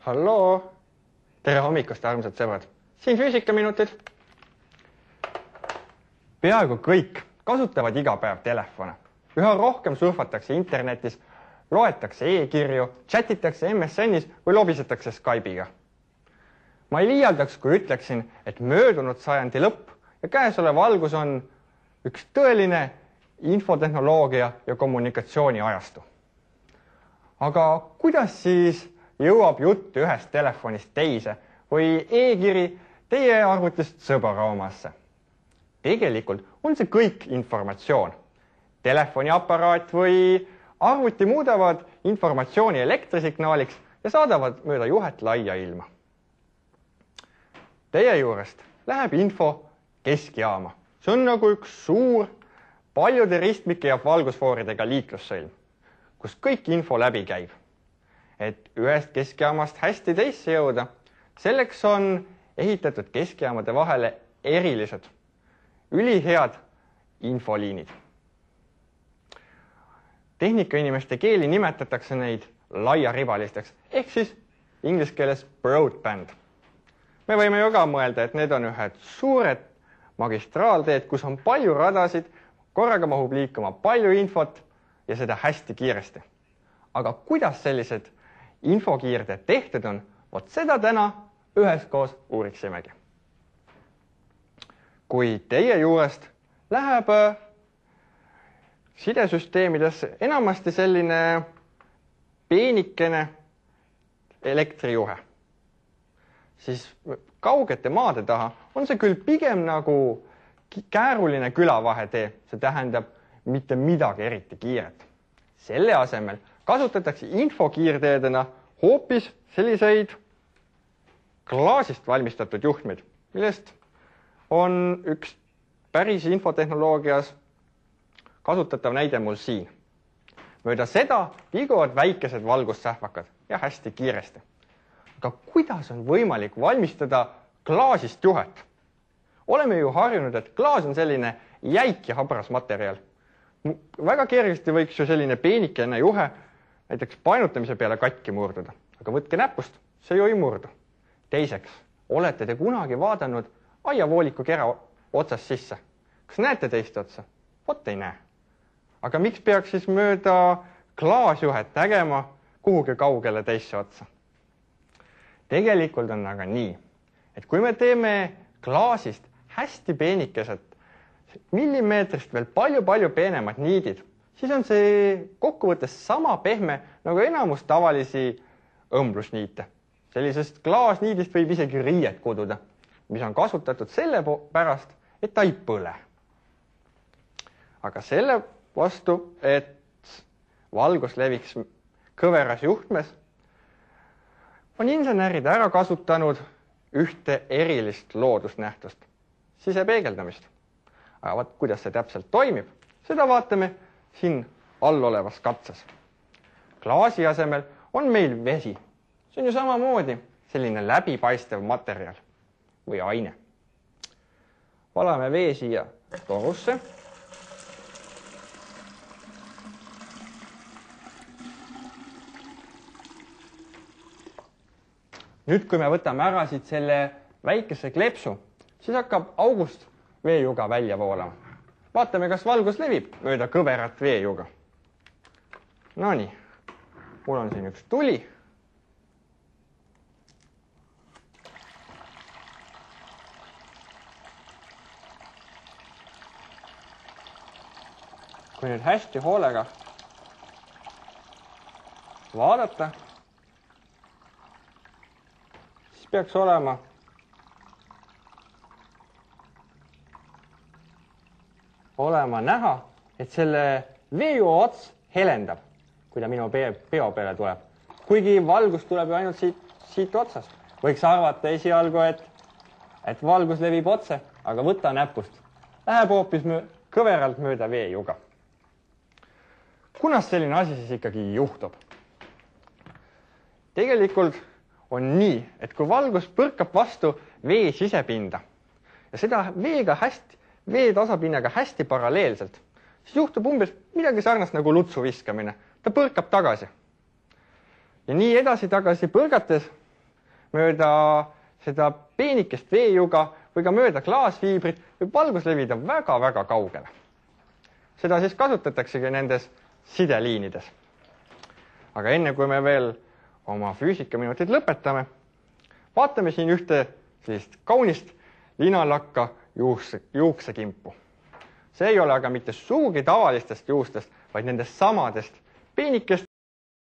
Halloo! Tere hommikust, armsad sõbrad! Siin füüsikaminutid. Peaaegu kõik kasutavad iga päev telefone. Üha rohkem surfatakse internetis, loetakse e-kirju, chatitakse MSN-is või lobisetakse Skype'iga. Ma ei liialdaks, kui ütleksin, et möödunud sajandi lõpp ja käesolev algus on üks tõeline infotehnoloogia ja kommunikatsiooni ajastu. Aga kuidas siis jõuab jutt ühest telefonist teise või e-kiri teie arvutist sõbara omasse? Tegelikult on see kõik informatsioon. Telefoniaparaat või arvuti muudavad informatsiooni elektrisignaaliks ja saadavad mööda juhet laia ilma. Teie juurest läheb info keskjaama. See on nagu üks suur, paljude ristmike ja valgusfooridega liiklussõlm, kus kõik info läbi käib. Et ühest keskjaamast hästi teisse jõuda, selleks on ehitatud keskjaamade vahele erilised, ülihead infoliinid. Tehnikainimeste keeli nimetatakse neid laiaribalisteks, ehk siis inglise keeles broadband. Me võime ju ka mõelda, et need on ühed suured magistraalteed, kus on palju radasid, korraga mahub liikuma palju infot ja seda hästi kiiresti. Aga kuidas sellised infokiirded tehtud on, vot seda täna üheskoos uuriksimegi. Kui teie juurest läheb sidesüsteemides enamasti selline peenikene elektrijuhe, siis kaugete maade taha on see küll pigem nagu kääruline külavahetee, see tähendab mitte midagi eriti kiiret. Selle asemel kasutatakse infokiirteedena hoopis selliseid klaasist valmistatud juhtmeid, millest on üks päris infotehnoloogias kasutatav näide mul siin. Mööda seda liiguvad väikesed valgussähvakad ja hästi kiiresti. Aga kuidas on võimalik valmistada klaasist juhet? Oleme ju harjunud, et klaas on selline jäik ja habras materjal. Väga kergesti võiks ju selline peenikene juhe näiteks painutamise peale katki murduda. Aga võtke näpust, see ju ei murdu. Teiseks, olete te kunagi vaadanud aiavooliku kera otsast sisse? Kas näete teist otsa? Vot ei näe. Aga miks peaks siis mööda klaasjuhet nägema kuhugi kaugele teisse otsa? Tegelikult on aga nii, et kui me teeme klaasist hästi peenikesed, millimeetrist veel palju peenemad niidid, siis on see kokkuvõttes sama pehme nagu enamus tavalisi õmblusniite. Sellisest klaasniidist võib isegi riiet kududa, mis on kasutatud selle pärast, et ta ei põle. Aga selle vastu, et valgus leviks kõveras juhtmes, on insenerid ära kasutanud ühte erilist loodusnähtust, sisepeegeldamist. Aga kuidas see täpselt toimib, seda vaatame siin all olevas katses. Klaasi asemel on meil vesi. See on ju samamoodi selline läbipaistev materjal või aine. Valame vee siia torusse. Nüüd, kui me võtame ära siit selle väikese klepsu, siis hakkab august veejuga välja voolama. Vaatame, kas valgus levib mööda kõverat veejuga. Nonii, mul on siin üks tuli. Kui nüüd hästi hoolega vaadata, siis peaks olema näha, et selle veeju ots helendab, kui ta minu peo peale tuleb. Kuigi valgus tuleb ju ainult siit otsast. Võiks arvata esialgu, et valgus levib otse, aga võta näpust. Läheb hoopis kõveralt mööda veejuga. Kunas selline asi siis ikkagi juhtub? Tegelikult on nii, et kui valgus põrkab vastu vee sisepinda ja seda vee tasapinnaga hästi paralleelselt, siis juhtub umbes midagi sarnast nagu lutsu viskamine. Ta põrkab tagasi. Ja nii edasi-tagasi põrgates mööda seda peenikest veejuga või ka mööda klaasfiibrit võib valgus levida väga-väga kaugele. Seda siis kasutataksegi nendes sideliinides. Aga enne kui me veel oma füüsikaminutid lõpetame, vaatame siin ühte sellist kaunist linalakka juuksekimpu. See ei ole aga mitte sugugi tavalistest juustest, vaid nendest samadest peenikest